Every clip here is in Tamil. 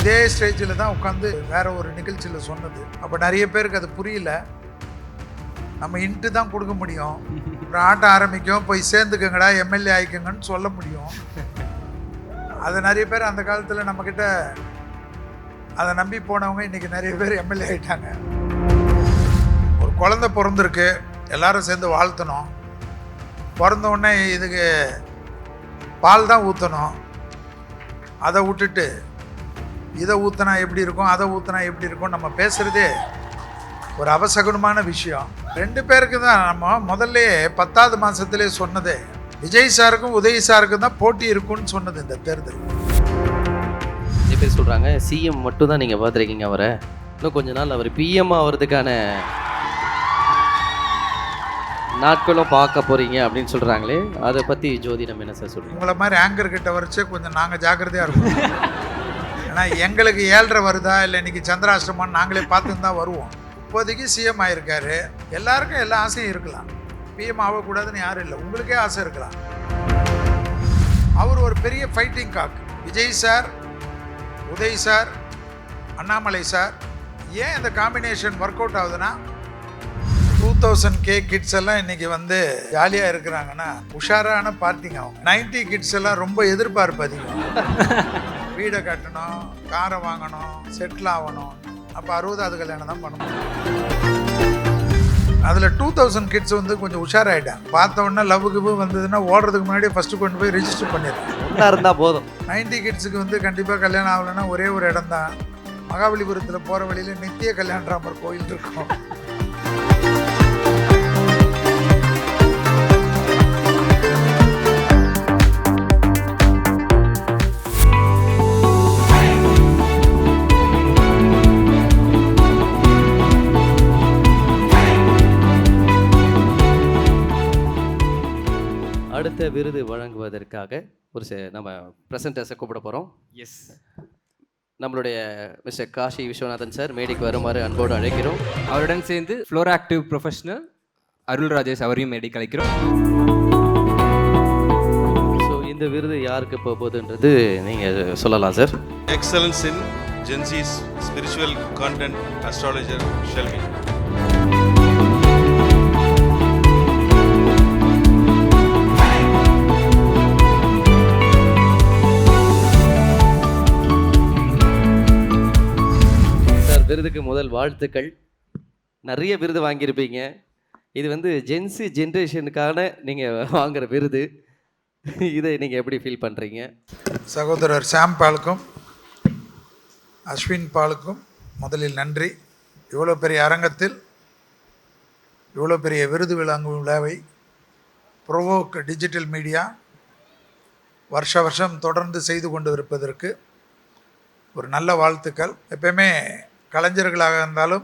இதே ஸ்டேஜில் தான் உட்காந்து வேற ஒரு நிகழ்ச்சியில் சொன்னது. அப்போ நிறைய பேருக்கு அது புரியல. நம்ம இன்ட்டு தான் கொடுக்க முடியும். ஒரு ஆட்டம் ஆரம்பிக்கும், போய் சேர்ந்துக்கங்கடா எம்எல்ஏ ஆயிக்கங்கன்னு சொல்ல முடியும். அதை நிறைய பேர் அந்த காலத்தில் நம்மக்கிட்ட அதை நம்பி போனவங்க இன்றைக்கி நிறைய பேர் எம்எல்ஏ ஆகிட்டாங்க. ஒரு குழந்தை பிறந்திருக்கு, எல்லாரும் சேர்ந்து வாழ்த்தணும். பிறந்த உடனே இதுக்கு பால் தான் ஊற்றணும். அதை விட்டுட்டு இதை ஊற்றினா எப்படி இருக்கும், அதை ஊற்றினா எப்படி இருக்கும், நம்ம பேசுகிறதே ஒரு அபசகுனமான விஷயம். 2 பேருக்கு தான் நம்ம முதல்லையே 10வது மாதத்திலே சொன்னதே, விஜய் சாருக்கும் உதய் சாருக்கும் தான் போட்டி இருக்குன்னு சொன்னது இந்த தேர்தல். நிறைய பேர் சொல்கிறாங்க சிஎம் மட்டும் தான் நீங்கள் பார்த்துருக்கீங்க அவரை, இன்னும் கொஞ்ச நாள் அவர் பிஎம் ஆகிறதுக்கான நாட்களும் பார்க்க போகிறீங்க அப்படின்னு சொல்கிறாங்களே, அதை பற்றி ஜோதி நம்ம என்ன சார் சொல்கிறீங்க? உங்களை மாதிரி ஆங்கர் கிட்ட வரைச்சே கொஞ்சம் நாங்கள் ஜாக்கிரதையாக இருக்கோம். ஏன்னா எங்களுக்கு 7.5 வருதா இல்லை இன்றைக்கி சந்திராஷ்டமான்னு நாங்களே பார்த்துன்னு தான் வருவோம். இப்போதைக்கு சிஎம் ஆகிருக்காரு, எல்லாருக்கும் எல்லா ஆசையும் இருக்கலாம். பிஎம் ஆகக்கூடாதுன்னு யாரும் இல்லை, உங்களுக்கே ஆசை இருக்கலாம். அவர் ஒரு பெரிய fighting cock. Vijay sir, Uday sir, Annamalai sir. ஏன் இந்த காம்பினேஷன் ஒர்க் அவுட் ஆகுதுன்னா, 2000K கிட்ஸ் எல்லாம் இன்றைக்கி வந்து ஜாலியாக இருக்கிறாங்கன்னா உஷாரான பார்ட்டிங்க. அவங்க 90 கிட்ஸ் எல்லாம் ரொம்ப எதிர்பார்ப்பு அதிகம். வீடை கட்டணும், காரை வாங்கணும், செட்டில் ஆகணும். அப்போ 60வது கல்யாணம் தான் பண்ண முடியும். அதில் 2000 கிட்ஸ் வந்து கொஞ்சம் உஷாராயிட்டாங்க. பார்த்த உடனே லவ் கிவு வந்ததுன்னா ஓடுறதுக்கு முன்னாடியே ஃபஸ்ட்டு கொண்டு போய் ரெஜிஸ்டர் பண்ணிடுறேன். ஒன்றா இருந்தால் போதும். 90 கிட்ஸுக்கு வந்து கண்டிப்பாக கல்யாணம் ஆகலைன்னா ஒரே ஒரு இடம் தான், மகாபலிபுரத்தில் போகிற வழியில் நித்திய கல்யாணராமர் கோயில் இருக்கும். அடுத்த விருது வழங்குவதற்காக ஒரு நம்ம ப்ரெசன்டர்ஸை கூப்பிட போகிறோம். எஸ், நம்மளுடைய மிஸ்டர் காஷி விஸ்வநாதன் சார் மேடைக்கு வருமாறு அன்போடு அழைக்கிறோம். அவருடன் சேர்ந்து ஃப்ளோரா ஆக்டிவ் ப்ரொஃபஷனல் அருள் ராஜேஷ் அவரையும் மேடைக்கு அழைக்கிறோம். ஸோ இந்த விருது யாருக்கு போகுதுன்றது நீங்கள் சொல்லலாம் sir. Excellence in Gen Z's spiritual content, astrologer Shelby. விருதுக்கு முதல் வாழ்த்துக்கள். நிறைய விருது வாங்கியிருப்பீங்க. இது வந்து ஜென்சி ஜென்ரேஷனுக்கான நீங்கள் வாங்குகிற விருது. இதை நீங்கள் எப்படி ஃபீல் பண்ணுறீங்க? சகோதரர் சாம் பாலுக்கும் அஸ்வின் பாலுக்கும் முதலில் நன்றி. இவ்வளோ பெரிய அரங்கத்தில் இவ்வளோ பெரிய விருது வழங்கும் விழாவை ப்ரோவோக் டிஜிட்டல் மீடியா வருஷம் தொடர்ந்து செய்து கொண்டு இருப்பதற்கு ஒரு நல்ல வாழ்த்துக்கள். எப்பயுமே கலைஞர்களாக இருந்தாலும்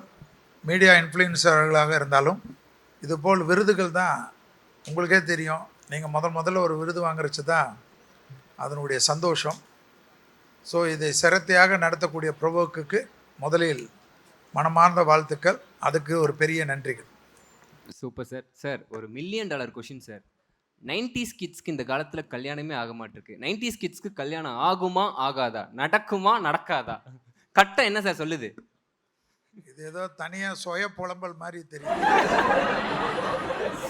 மீடியா இன்ஃப்ளூயன்சர்களாக இருந்தாலும் இதுபோல் விருதுகள் தான் உங்களுக்கே தெரியும். நீங்கள் முதல்ல ஒரு விருது வாங்குறச்சு தான் அதனுடைய சந்தோஷம். ஸோ இதை சிரத்தையாக நடத்தக்கூடிய ப்ரோவோக்கு முதலில் மனமார்ந்த வாழ்த்துக்கள், அதுக்கு ஒரு பெரிய நன்றிகள். Super sir. சார், ஒரு $1 மில்லியன் கொஷின் சார். 90s கிட்ஸ்க்கு இந்த காலத்தில் கல்யாணமே ஆக மாட்டிருக்கு. 90s கிட்ஸ்க்கு கல்யாணம் ஆகுமா ஆகாதா, நடக்குமா நடக்காதா, கட்டம் என்ன சார் சொல்லுது? இது ஏதோ தனியாக சுய புலம்பல் மாதிரி தெரியும்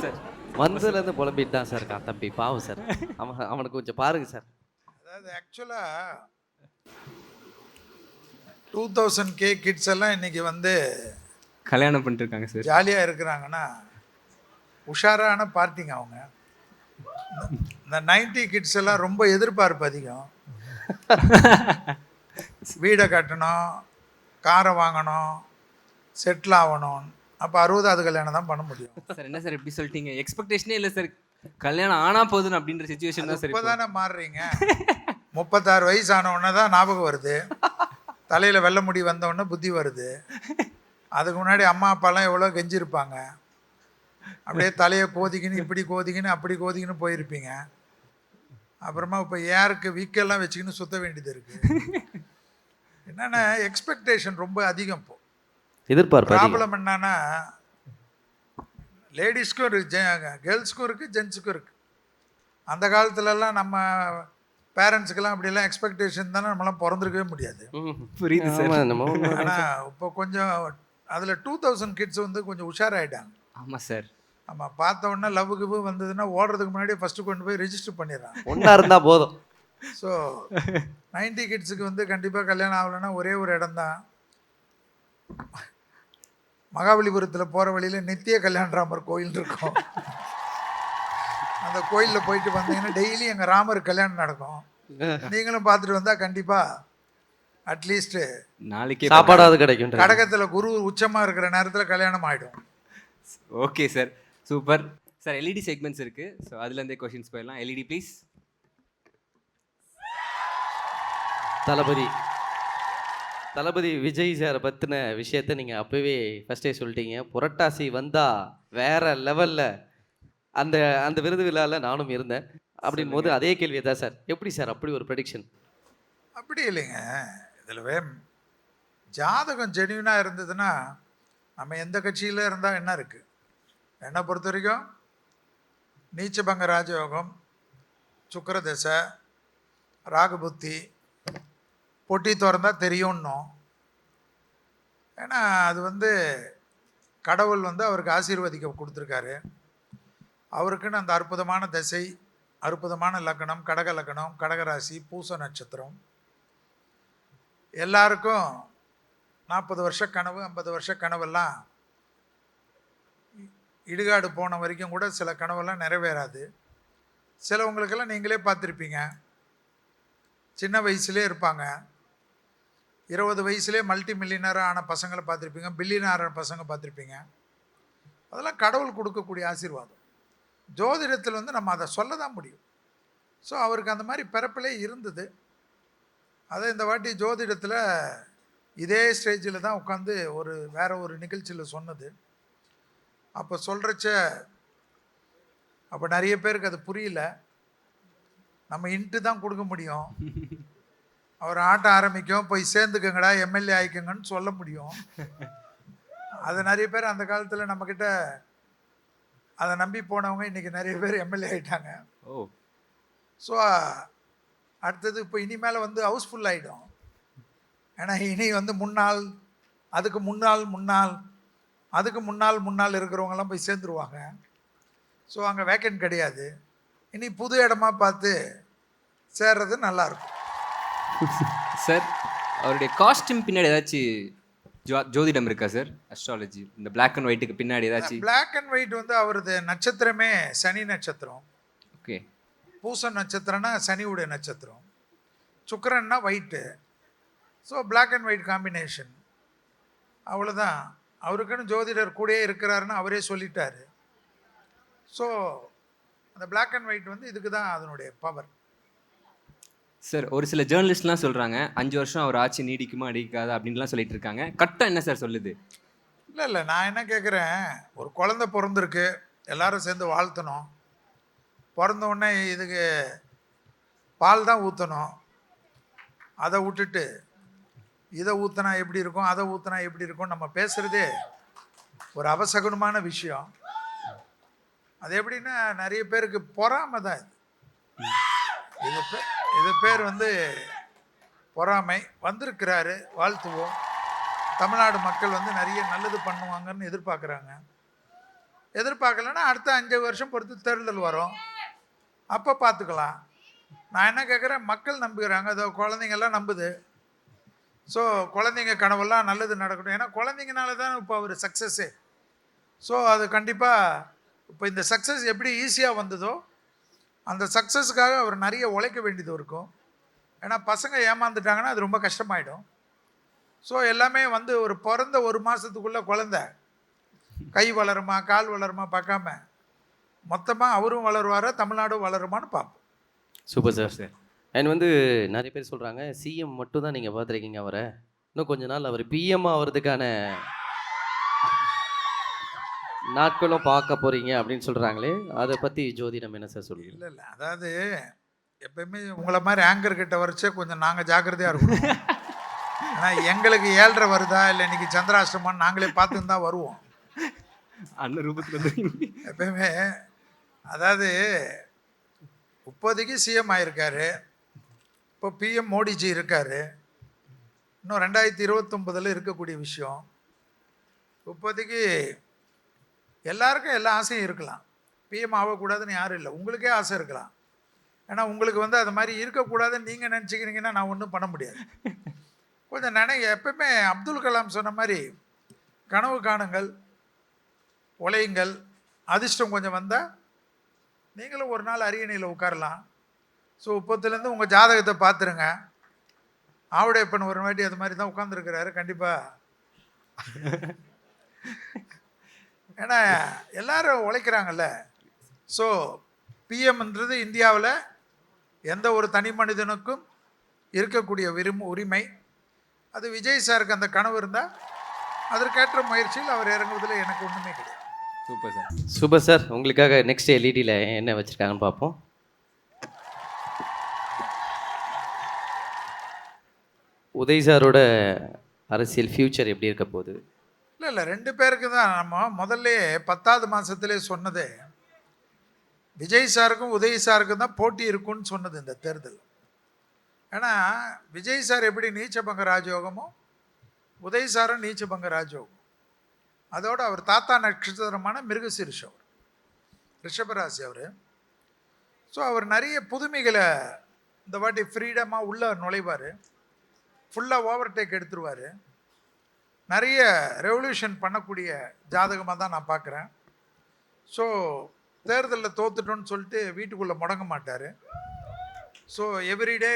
சார். வந்ததுலேருந்து புலம்பிட்டு தான் சார் இருக்கான் தம்பி, பாவம் சார். அவனுக்கு கொஞ்சம் பாருங்கள் சார். அதாவது ஆக்சுவலாக 2000K கிட்ஸ் எல்லாம் இன்றைக்கி வந்து கல்யாணம் பண்ணிருக்காங்க சார். ஜாலியாக இருக்கிறாங்கன்னா உஷாரான பார்ட்டிங்க. அவங்க இந்த 90 கிட்ஸ் எல்லாம் ரொம்ப எதிர்பார்ப்பு அதிகம். வீடை கட்டணும், காரை வாங்கணும், செட்டில் ஆகணும். அப்போ 60வது கல்யாணம் தான் பண்ண முடியும். சார் என்ன சார் எப்படி சொல்லிட்டீங்க? எக்ஸ்பெக்டேஷனே இல்லை சார், கல்யாணம் ஆனால் போதுன்னு அப்படின்ற சுச்சுவேஷன் தான் சார். இப்போ தானே மாறுறீங்க. 36 வயசு ஆனவுடனே தான் ஞாபகம் வருது. தலையில் வெள்ளை முடி வந்தவுடனே புத்தி வருது. அதுக்கு முன்னாடி அம்மா அப்பாலாம் எவ்வளோ கெஞ்சிருப்பாங்க. அப்படியே தலையை கோதிக்கின்னு இப்படி கோதிக்கின்னு அப்படி கோதிக்கின்னு போயிருப்பீங்க. அப்புறமா இப்போ யாருக்கு வீக்கெல்லாம் வச்சுக்கின்னு சுற்ற வேண்டியது இருக்குது. என்னென்னா எக்ஸ்பெக்டேஷன் ரொம்ப அதிகம். இப்போ எதிர்பார்ப்பு ப்ராப்ளம் என்னன்னா, லேடிஸ்க்கும் இருக்குது, கேர்ள்ஸுக்கும் இருக்குது, ஜென்ஸுக்கும் இருக்குது. அந்த காலத்துலலாம் நம்ம பேரண்ட்ஸுக்கெல்லாம் அப்படியெல்லாம் எக்ஸ்பெக்டேஷன் தானே நம்மளாம் பிறந்திருக்கவே முடியாது. புரியுது சார். ஆமா, நம்ம உண்மைதான். ஆனால் இப்போ கொஞ்சம் அதில் 2000 கிட்ஸ் வந்து கொஞ்சம் உஷாராயிட்டாங்க. ஆமாம் சார். நம்ம பார்த்த உடனே லவ் கிவ் வந்ததுன்னா ஓடுறதுக்கு முன்னாடியே ஃபஸ்ட்டு கொண்டு போய் ரெஜிஸ்டர் பண்ணிடுறாங்க. ஒன்றா இருந்தால் போதும். ஸோ 90 கிட்ஸுக்கு வந்து கண்டிப்பாக கல்யாணம் ஆகலைன்னா ஒரே ஒரு இடம்தான், மகாபலிபுரத்தில் போகிற வழியில் நித்திய கல்யாணராமர் கோயில் இருக்கும். அந்த கோயிலில் போயிட்டு வந்தீங்கன்னா டெய்லி எங்கள் ராமர் கல்யாணம் நடக்கும். நீங்களும் பார்த்துட்டு வந்தால் கண்டிப்பாக அட்லீஸ்ட்டு நாளைக்கே சாப்பாடாவது கிடைக்கும். கடகத்தில் குரு உச்சமாக இருக்கிற நேரத்தில் கல்யாணம் ஆகிடும். Okay sir, super sir. LED segments இருக்குது, ஸோ அதுலேருந்தே கொஷின்ஸ் போயிடலாம். LED please. தளபதி விஜய் சாரை பற்றின விஷயத்த நீங்கள் அப்போவே ஃபஸ்ட்டே சொல்லிட்டீங்க. புரட்டாசி வந்தால் வேற லெவலில் அந்த அந்த விருது விழாவில் நானும் இருந்தேன். அப்படின் போது அதே கேள்வியை தான் சார், எப்படி சார் அப்படி ஒரு ப்ரெடிக்ஷன்? அப்படி இல்லைங்க, இதில் ஜாதகம் ஜென்யூனாக இருந்ததுன்னா நம்ம எந்த கட்சியில் இருந்தால் என்ன இருக்குது. என்னை பொறுத்த வரைக்கும் நீச்சபங்க ராஜயோகம், சுக்கிர தசை, ராகுபுத்தி பொட்டி திறந்தா தெரியும்னோம். ஏன்னா அது வந்து கடவுள் வந்து அவருக்கு ஆசீர்வதிக்க கொடுத்துருக்காரு. அவருக்குன்னு அந்த அற்புதமான தசை, அற்புதமான லக்னம், கடக லக்னம், கடகராசி, பூச நட்சத்திரம். எல்லாருக்கும் 40 வருஷ கனவு, 50 வருஷ கனவெல்லாம் இடுகாடு போன வரைக்கும் கூட சில கனவெல்லாம் நிறைவேறாது. சிலவங்களுக்கெல்லாம் நீங்களே பார்த்துருப்பீங்க, சின்ன வயசுலே இருப்பாங்க. 20 வயசுலேயே மல்டி மில்லியனராக ஆன பசங்களை பார்த்துருப்பீங்க, பில்லியனர் பசங்க பார்த்துருப்பீங்க. அதெல்லாம் கடவுள் கொடுக்கக்கூடிய ஆசீர்வாதம். ஜோதிடத்தில் வந்து நம்ம அதை சொல்ல தான் முடியும். ஸோ அவருக்கு அந்த மாதிரி பிறப்பிலே இருந்தது. அதை இந்த வாட்டி ஜோதிடத்தில் இதே ஸ்டேஜில் தான் உட்காந்து வேற ஒரு நிகழ்ச்சியில் சொன்னது. அப்போ சொல்கிறச்ச அப்போ நிறைய பேருக்கு அது புரியல. நம்ம இன்ட்டு தான் கொடுக்க முடியும். அவர் ஆட்டம் ஆரம்பிக்கும், போய் சேர்ந்துக்கங்கடா எம்எல்ஏ ஆயிக்கங்கன்னு சொல்ல முடியும். அது நிறைய பேர் அந்த காலத்தில் நம்மக்கிட்ட அதை நம்பி போனவங்க இன்றைக்கி நிறைய பேர் எம்எல்ஏ ஆகிட்டாங்க. ஸோ அடுத்தது இப்போ இனிமேல் வந்து ஹவுஸ்ஃபுல் ஆகிடும். ஏன்னா இனி வந்து முன்னாள், அதுக்கு முன்னால் இருக்கிறவங்கெல்லாம் போய் சேர்ந்துருவாங்க. ஸோ அங்கே வேக்கன்ட் கிடையாது. இனி புது இடமா பார்த்து சேர்றது நல்லாயிருக்கும். சார், அவருடைய காஸ்டியூம் பின்னாடி ஏதாச்சும் ஜோதிடம் இருக்கா சார்? அஸ்ட்ராலஜி இந்த பிளாக் அண்ட் ஒயிட்டுக்கு பின்னாடி ஏதாச்சும்? பிளாக் அண்ட் ஒயிட் வந்து அவரது நட்சத்திரமே சனி நட்சத்திரம். ஓகே. பூச நட்சத்திரம்னா சனியுடைய நட்சத்திரம், சுக்கிரன்னா white. So black and white combination, அவ்வளோதான். அவருக்குன்னு ஜோதிடர் கூடயே இருக்கிறாருன்னு அவரே சொல்லிட்டாரு. ஸோ அந்த பிளாக் அண்ட் ஒயிட் வந்து இதுக்கு தான் அதனுடைய பவர். சார், ஒரு சில ஜேர்னலிஸ்ட்லாம் சொல்கிறாங்க 5 வருஷம் அவர் ஆட்சி நீடிக்குமா நீடிக்காதா அப்படின்லாம் சொல்லிட்டு இருக்காங்க. கரெக்டாக என்ன சார் சொல்லுது? இல்லை நான் என்ன கேட்குறேன், ஒரு குழந்தை பிறந்திருக்கு, எல்லாரும் சேர்ந்து வாழ்த்தணும். பிறந்த உடனே இதுக்கு பால் தான் ஊற்றணும். அதை விட்டுட்டு இதை ஊற்றினா எப்படி இருக்கும், அதை ஊற்றினா எப்படி இருக்கும் நம்ம பேசுகிறதே ஒரு அபசகுனமான விஷயம். அது எப்படின்னா நிறைய பேருக்கு பொறாமை தான் இது. இது பேர் வந்து பொறாமை. வந்திருக்கிறாரு, வாழ்த்துவோம். தமிழ்நாடு மக்கள் வந்து நிறைய நல்லது பண்ணுவாங்கன்னு எதிர்பார்க்குறாங்க. எதிர்பார்க்கலன்னா அடுத்த 5 வருஷம் பொறுத்து தேர்தல் வரும், அப்போ பார்த்துக்கலாம். நான் என்ன கேட்குறேன், மக்கள் நம்புகிறாங்க, அதோ குழந்தைங்கள்லாம் நம்புது. ஸோ குழந்தைங்க கனவெல்லாம் நல்லது நடக்கட்டும். ஏன்னா குழந்தைங்கனால தான் இப்போ அவர் சக்ஸஸ்ஸே. ஸோ அது கண்டிப்பாக இப்போ இந்த சக்ஸஸ் எப்படி ஈஸியாக வந்ததோ அந்த சக்ஸஸுக்காக அவர் நிறைய உழைக்க வேண்டியது இருக்கும். ஏன்னா பசங்க ஏமாந்துட்டாங்கன்னா அது ரொம்ப கஷ்டமாயிடும். ஸோ எல்லாமே வந்து ஒரு பிறந்த 1 மாதத்துக்குள்ளே குழந்தை கை வளருமா கால் வளருமா பார்க்காம மொத்தமாக அவரும் வளருவாரா, தமிழ்நாடும் வளருமான்னு பார்ப்போம். Super sir. அண்ட் வந்து நிறைய பேர் சொல்கிறாங்க சிஎம் மட்டும் தான் நீங்கள் பார்த்துருக்கீங்க அவரை, இன்னும் கொஞ்ச நாள் அவர் பிஎம் ஆகிறதுக்கான நாட்களும் பார்க்க போகிறீங்க அப்படின்னு சொல்கிறாங்களே, அதை பற்றி ஜோதிடம் என்ன சார் சொல்லுங்க? இல்லை அதாவது எப்பயுமே உங்களை மாதிரி ஆங்கர் கிட்ட வரைச்சே கொஞ்சம் நாங்கள் ஜாக்கிரதையாக இருக்கணும். ஏன்னா எங்களுக்கு 7:30 வருதா இல்லை இன்னைக்கு சந்திராஷ்டமான்னு நாங்களே பார்த்துன்னு தான் வருவோம். அந்த ரூபத்தில் எப்பயுமே அதாவது இப்போதைக்கு சிஎம் ஆயிருக்காரு, இப்போ பிஎம் மோடிஜி இருக்கார். இன்னும் 2029 இருக்கக்கூடிய விஷயம். இப்போதைக்கு எல்லாருக்கும் எல்லா ஆசையும் இருக்கலாம். பிஎம் ஆகக்கூடாதுன்னு யாரும் இல்லை. உங்களுக்கே ஆசை இருக்கலாம். ஏன்னா உங்களுக்கு வந்து அது மாதிரி இருக்கக்கூடாதுன்னு நீங்கள் நினச்சிக்கிறீங்கன்னா நான் ஒன்றும் பண்ண முடியாது. கொஞ்சம் எப்பவுமே அப்துல் கலாம் சொன்ன மாதிரி கனவு காணுங்கள், உழையுங்கள், அதிர்ஷ்டம் கொஞ்சம் வந்தால் நீங்களும் ஒரு நாள் அரியணையில் உட்காரலாம். ஸோ இப்போத்துலேருந்து உங்கள் ஜாதகத்தை பார்த்துருங்க. ஆவுடையப்பன் ஒரு வாட்டி அது மாதிரி தான் உட்காந்துருக்கிறாரு கண்டிப்பாக. ஏன்னா எல்லாரும் உழைக்கிறாங்கல்ல. ஸோ பிஎம்ன்றது இந்தியாவில் எந்த ஒரு தனி மனிதனுக்கும் இருக்கக்கூடிய உரிமை. அது விஜய் சாருக்கு அந்த கனவு இருந்தால் அதற்கேற்ற முயற்சியில் அவர் இறங்குவதில் எனக்கு ஒன்றுமே கிடையாது. Super sir. Super sir. உங்களுக்காக நெக்ஸ்ட் எல்இடியில் என்ன வச்சுருக்காங்கன்னு பார்ப்போம். உதய் சாரோட அரசியல் ஃப்யூச்சர் எப்படி இருக்க போகுது? இல்லை 2 பேருக்கு தான். நம்ம முதல்ல 10வது மாதத்திலே சொன்னது விஜய் சாருக்கும் உதய் சாருக்கும் தான் போட்டி இருக்குன்னு சொன்னது இந்த தேர்தல். ஏன்னா விஜய் சார் எப்படி நீச்சபங்க ராஜயோகமோ உதய் சாரும் நீச்சபங்க ராஜயோகம். அதோடு அவர் தாத்தா நட்சத்திரமான மிருகசீரிஷம், அவர் ரிஷபராசி அவர். ஸோ அவர் நிறைய புதுமைகளை இந்த வாட்டி ஃப்ரீடமாக உள்ளே நுழைவார். ஃபுல்லாக ஓவர்டேக் எடுத்துருவார். நிறைய ரெவல்யூஷன் பண்ணக்கூடிய ஜாதகமாக தான் நான் பார்க்குறேன். ஸோ தேர்தலில் தோத்துட்டோன்னு சொல்லிட்டு வீட்டுக்குள்ளே முடங்க மாட்டார். ஸோ எவ்ரிடே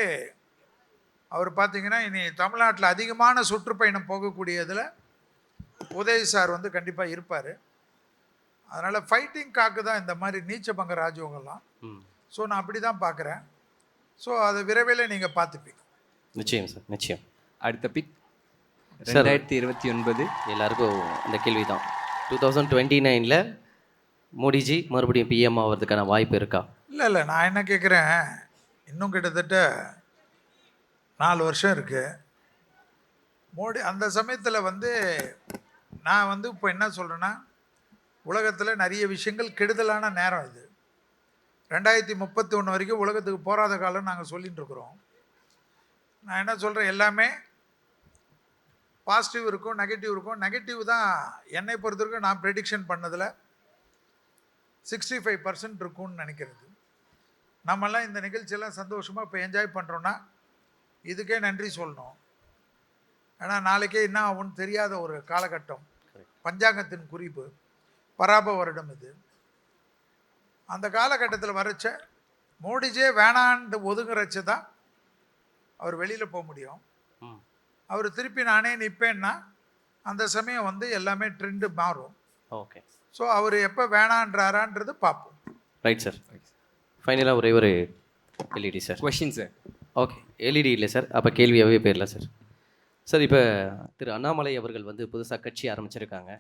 அவர் பார்த்திங்கன்னா இனி தமிழ்நாட்டில் அதிகமான சுற்றுப்பயணம் போகக்கூடியதில் உதய் சார் வந்து கண்டிப்பாக இருப்பார். அதனால் ஃபைட்டிங் காக்கு தான் இந்த மாதிரி நீச்சபங்க ராஜயோகம்லாம். ஸோ நான் அப்படி தான் பார்க்குறேன். ஸோ அதை விரைவில் நீங்கள் பார்த்துப்பீங்க. நிச்சயம் சார், நிச்சயம். அடுத்த பிக் 2029. எல்லாருக்கும் இந்த கேள்வி தான். 2029 மோடிஜி மறுபடியும் பிஎம் ஆகிறதுக்கான வாய்ப்பு இருக்கா? இல்லை நான் என்ன கேட்குறேன், இன்னும் கிட்டத்தட்ட 4 வருஷம் இருக்குது. மோடி அந்த சமயத்தில் வந்து நான் வந்து இப்போ என்ன சொல்கிறேன்னா, உலகத்தில் நிறைய விஷயங்கள் கெடுதலான நேரம் இது. 2031 வரைக்கும் உலகத்துக்கு போராத காலம் நாங்கள் சொல்லிகிட்டு இருக்கிறோம். நான் என்ன சொல்கிறேன், எல்லாமே பாசிட்டிவ் இருக்கும், நெகட்டிவ் இருக்கும். நெகட்டிவ் தான் என்னை பொறுத்த வரைக்கும் நான் ப்ரெடிக்ஷன் பண்ணதில் 65% இருக்கும்னு நினைக்கிறது. நம்மெல்லாம் இந்த நிகழ்ச்சியெல்லாம் சந்தோஷமாக இப்போ என்ஜாய் பண்ணுறோன்னா இதுக்கே நன்றி சொல்லணும். ஏன்னா நாளைக்கே என்ன ஆகும்னு தெரியாத ஒரு காலகட்டம். பஞ்சாங்கத்தின் குறிப்பு பராப வருடம் இது. அந்த காலகட்டத்தில் வரைச்ச மோடிஜே வேணான்னு ஒதுங்குறச்சு தான் அவர் வெளியில் போக முடியும். அவர் திருப்பி நானே நிற்பேன்னா அந்த சமயம் வந்து எல்லாமே ட்ரெண்டு மாறும். ஓகே. ஸோ அவர் எப்போ வேணான்றாரான்றது பார்ப்போம். Right sir. ஃபைனலாக ஒரே ஒரு LED sir. Question sir. Okay, LED இல்லை சார். அப்போ கேள்வியாகவே போயிடல சார். சார் இப்போ திரு அண்ணாமலை அவர்கள் வந்து புதுசாக கட்சி ஆரம்பிச்சிருக்காங்க.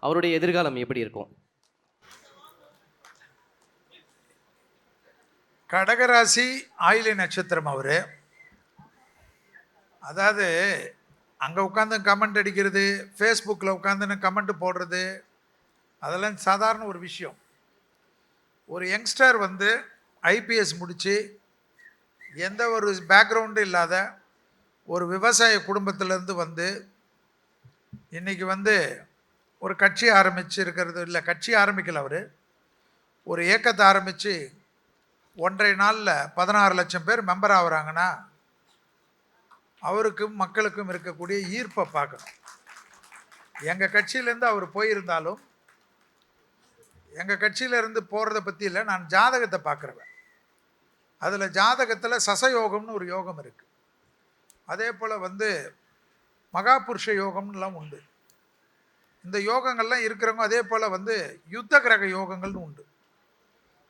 அவருடைய எதிர்காலம் எப்படி இருக்கும்? கடகராசி ஆயிலை நட்சத்திரம் அவர். அதாவது அங்கே உட்காந்து கமெண்ட் அடிக்கிறது, ஃபேஸ்புக்கில் உட்காந்துன்னு கமெண்ட் போடுறது, அதெல்லாம் சாதாரண ஒரு விஷயம். ஒரு யங்ஸ்டர் வந்து ஐபிஎஸ் முடித்து எந்த ஒரு பேக்ரவுண்டும் இல்லாத ஒரு விவசாய குடும்பத்திலேருந்து வந்து இன்றைக்கி வந்து ஒரு கட்சி ஆரம்பித்து இருக்கிறது இல்லை, கட்சி ஆரம்பிக்கல அவர், ஒரு இயக்கத்தை ஆரம்பித்து 1.5 நாளில் 16 லட்சம் பேர் மெம்பர் ஆகுறாங்கன்னா அவருக்கும் மக்களுக்கும் இருக்கக்கூடிய ஈர்ப்பை பார்க்கணும். எங்கள் கட்சியிலேருந்து அவர் போயிருந்தாலும் எங்கள் கட்சியிலேருந்து போகிறத பற்றி இல்லை, நான் ஜாதகத்தை பார்க்குறவன். அதில் ஜாதகத்தில் சசயோகம்னு ஒரு யோகம் இருக்குது. அதே போல் வந்து மகாபுருஷ யோகம்லாம் உண்டு. இந்த யோகங்கள்லாம் இருக்கிறவங்க அதே போல் வந்து யுத்த கிரக யோகங்கள்னு உண்டு.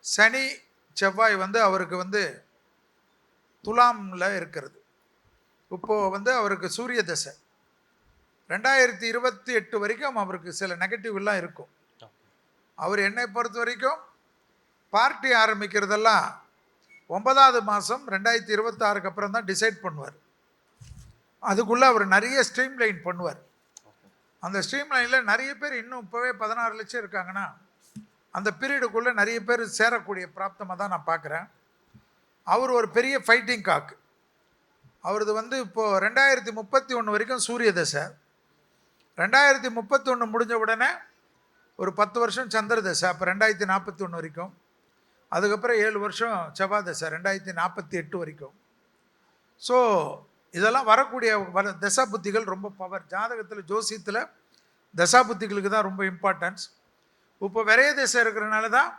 சனி செவ்வாய் வந்து அவருக்கு வந்து துலாமில் இருக்கிறது. இப்போது வந்து அவருக்கு சூரிய தசை 2028 வரைக்கும் அவருக்கு சில நெகட்டிவ்லாம் இருக்கும். அவர் என்னை பொறுத்த வரைக்கும் பார்ட்டி ஆரம்பிக்கிறதெல்லாம் 9வது மாதம் 2026க்கு அப்புறம் தான் டிசைட் பண்ணுவார். அதுக்குள்ளே அவர் நிறைய ஸ்ட்ரீம் லைன் பண்ணுவார். அந்த ஸ்ட்ரீம் லைனில் நிறைய பேர் இன்னும் இப்போவே 16 லட்சம் இருக்காங்கன்னா அந்த பீரியடுக்குள்ளே நிறைய பேர் சேரக்கூடிய பிராப்தமாக தான் நான் பார்க்குறேன். அவர் ஒரு பெரிய ஃபைட்டிங் காக்கு. அவரது வந்து இப்போது 2031 வரைக்கும் சூரிய தசை. 2031 முடிஞ்ச உடனே ஒரு 10 வருஷம் சந்திர தசை, அப்போ 2041 வரைக்கும். அதுக்கப்புறம் 7 வருஷம் செவ்வாய் தசை 2048 வரைக்கும். ஸோ இதெல்லாம் வரக்கூடிய தசா புத்திகள் ரொம்ப பவர். ஜாதகத்தில் ஜோசியத்தில் தசா புத்திகளுக்கு தான் ரொம்ப இம்பார்ட்டன்ஸ். இப்போ விரைய தசை இருக்கிறனால தான்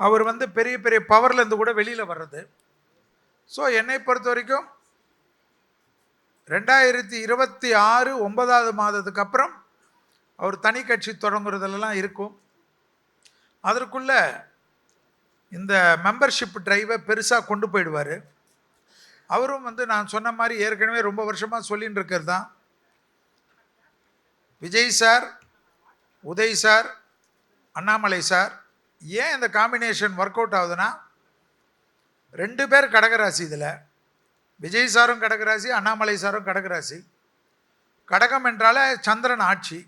அவர் வந்து பெரிய பெரிய பவர்லேருந்து கூட வெளியில் வர்றது. ஸோ என்னை பொறுத்த வரைக்கும் 2026 9வது மாதத்துக்கு அப்புறம் அவர் தனி கட்சி தொடங்குறதுலாம் இருக்கும். அதற்குள்ள இந்த மெம்பர்ஷிப் டிரைவை பெருசாக கொண்டு போயிடுவார். அவரும் வந்து நான் சொன்ன மாதிரி ஏற்கனவே ரொம்ப வருஷமாக சொல்லின்னு இருக்கிறது தான், Vijay sir, Uday sir, Annamalai sir. ஏன் இந்த காம்பினேஷன் ஒர்க் அவுட் ஆகுதுன்னா, 2 பேர் கடகராசி. இதில் விஜய் சாரும் கடகராசி, அண்ணாமலை சாரும் கடகராசி. கடகம் என்றாலே சந்திரன் ஆட்சி,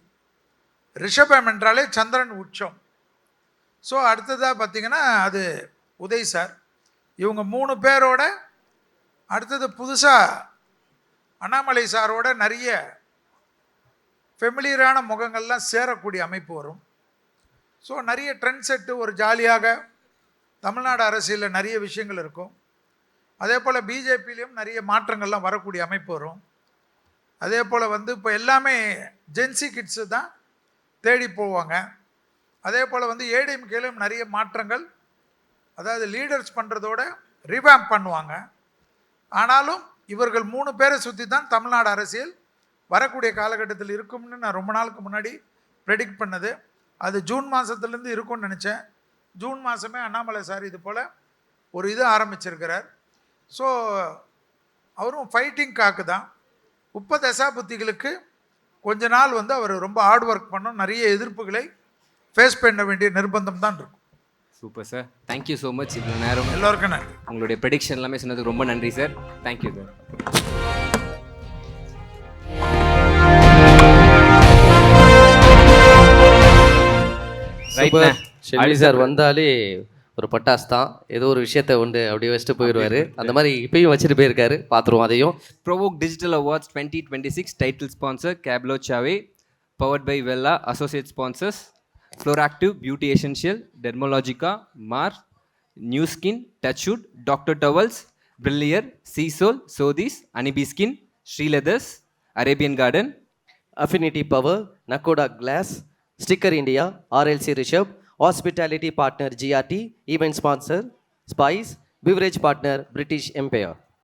ரிஷபம் என்றாலே சந்திரன் உச்சம். ஸோ அடுத்ததாக பார்த்திங்கன்னா அது உதய் சார். இவங்க 3 பேரோட அடுத்தது புதுசாக அண்ணாமலை சாரோட நிறைய ஃபெமிலியரான முகங்கள்லாம் சேரக்கூடிய அமைப்பு வரும். ஸோ நிறைய ட்ரெண்ட் செட்டு, ஒரு ஜாலியாக தமிழ்நாடு அரசியலில் நிறைய விஷயங்கள் இருக்கும். அதே போல் பிஜேபியிலையும் நிறைய மாற்றங்கள்லாம் வரக்கூடிய அமைப்பு வரும். அதே போல் வந்து இப்போ எல்லாமே ஜென்சி கிட்ஸு தான் தேடி போவாங்க. அதே போல் வந்து ஏடிஎம்கேலையும் நிறைய மாற்றங்கள், அதாவது லீடர்ஸ் பண்ணுறதோட ரிவாம்ப் பண்ணுவாங்க. ஆனாலும் இவர்கள் 3 பேரை சுற்றி தான் தமிழ்நாடு அரசியல் வரக்கூடிய காலகட்டத்தில் இருக்கும்னு நான் ரொம்ப நாளுக்கு முன்னாடி ப்ரெடிக்ட் பண்ணது. அது ஜூன் மாதத்துலேருந்து இருக்கும்னு நினச்சேன். ஜூன் மாதமே அண்ணாமலை சார் இது போல் ஒரு இது ஆரம்பிச்சிருக்கிறார். ஸோ அவரும் ஃபைட்டிங் காக்கு தான். தசா புத்திகளுக்கு கொஞ்ச நாள் வந்து அவர் ரொம்ப ஹார்ட் ஒர்க் பண்ணணும், நிறைய எதிர்ப்புகளை ஃபேஸ் பண்ண வேண்டிய நிர்பந்தம் தான் இருக்கும். Super sir, thank you so much. இவ்வளோ நேரம் எல்லோருக்கும் நன்றி. உங்களுடைய ப்ரெடிக்ஷன் எல்லாமே சொன்னதுக்கு ரொம்ப நன்றி sir. Thank you sir. Super. Shelvi sir வந்தாலே ஒரு பட்டாஸ் தான், ஏதோ ஒரு விஷயத்தை உண்டு அப்படியே வச்சுட்டு போயிடுவார். அந்த மாதிரி இப்பயும் வச்சுட்டு போயிருக்காரு, பார்த்துருவோம் அதையும். Provoke Digital Awards 2026 title sponsor Cablo Chave, powered by Vella. Associate sponsors Floractive Beauty Essential, Dermalogica, Mars, New Skin, Touchwood, Dr. Towels, Brillier, Seasol, Sodis, Anibi Skin, Sri Leathers, Arabian Garden, Affinity Power, Nakoda Glass, Sticker India, RLC Rishabh, Hospitality Partner GRT, Event Sponsor Spice, Beverage Partner British Empire.